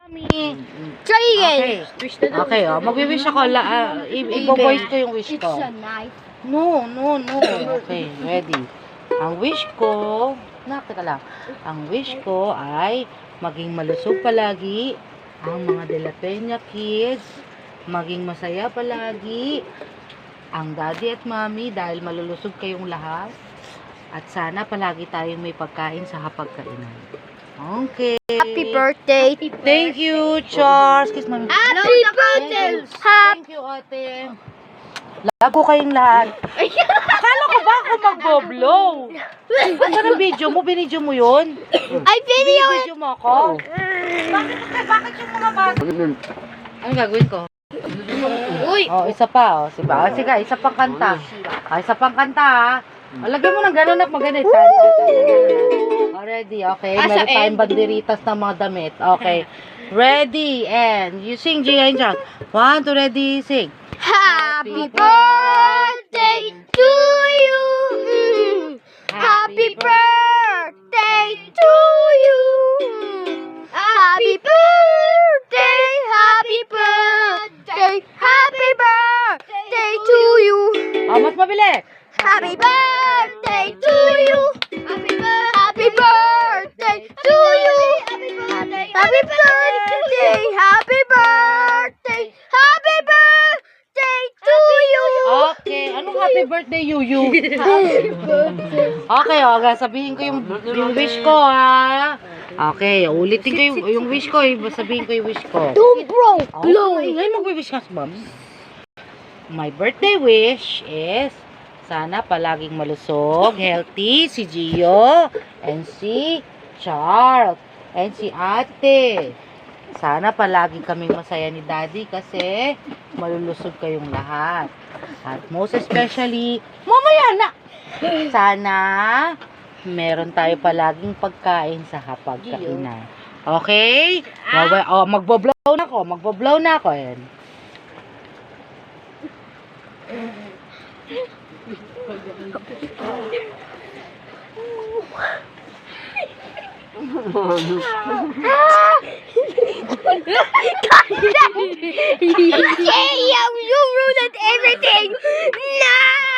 Try again. Okay, magwi-wish ako. I-voice ko yung wish It's ko. a knife. No. Okay, ready. Ang wish ko, teka lang. Ang wish ko ay maging malusog palagi ang mga De La Peña kids. Maging masaya palagi ang daddy at mommy dahil malulusog kayong lahat. At sana palagi tayong may pagkain sa hapagkainan. Okay. Happy birthday. Thank you, Charles. Kiss mommy. Happy birthday. Thank you, ate. Love ko kayong lahat. Akala ko ba ako mag-blow? Basta ng video mo, binidyo mo yun? I video it. Binidyo mo ako? Bakit yung mga bata? Anong gagawin ko? Uy. Isa pa, Sige, isa pang kanta. Isa pang kanta, lagyan mo ng gano'n at maganit. Already, okay. Meron tayong banderitas ng mga damit. Okay. Ready, and you sing, Gia and Jack. 1, 2, ready, sing. Happy birthday to you. Happy birthday to you. Happy birthday, happy birthday, happy birthday to you. Mas mabilis. Happy birthday to you. Happy birthday to you. Happy birthday, happy birthday, happy birthday to you. Okay, anong happy birthday, Yuyu? Okay, sabihin ko yung wish ko, ha? Okay, ulitin ko yung wish ko, sabihin ko yung wish ko. Don't blow. Ngayon mag-wish ka, ma'am. My birthday wish is sana palaging malusog, healthy si Gio, and si Charles, and si ate. Sana palagi kaming masaya ni Daddy kasi malulusog kayong lahat. At most especially, mamaya na! Sana meron tayo palaging pagkain sa hapagkainan. Okay? Magbo-blow na ako. Ayan. Yeah, you ruined everything. No!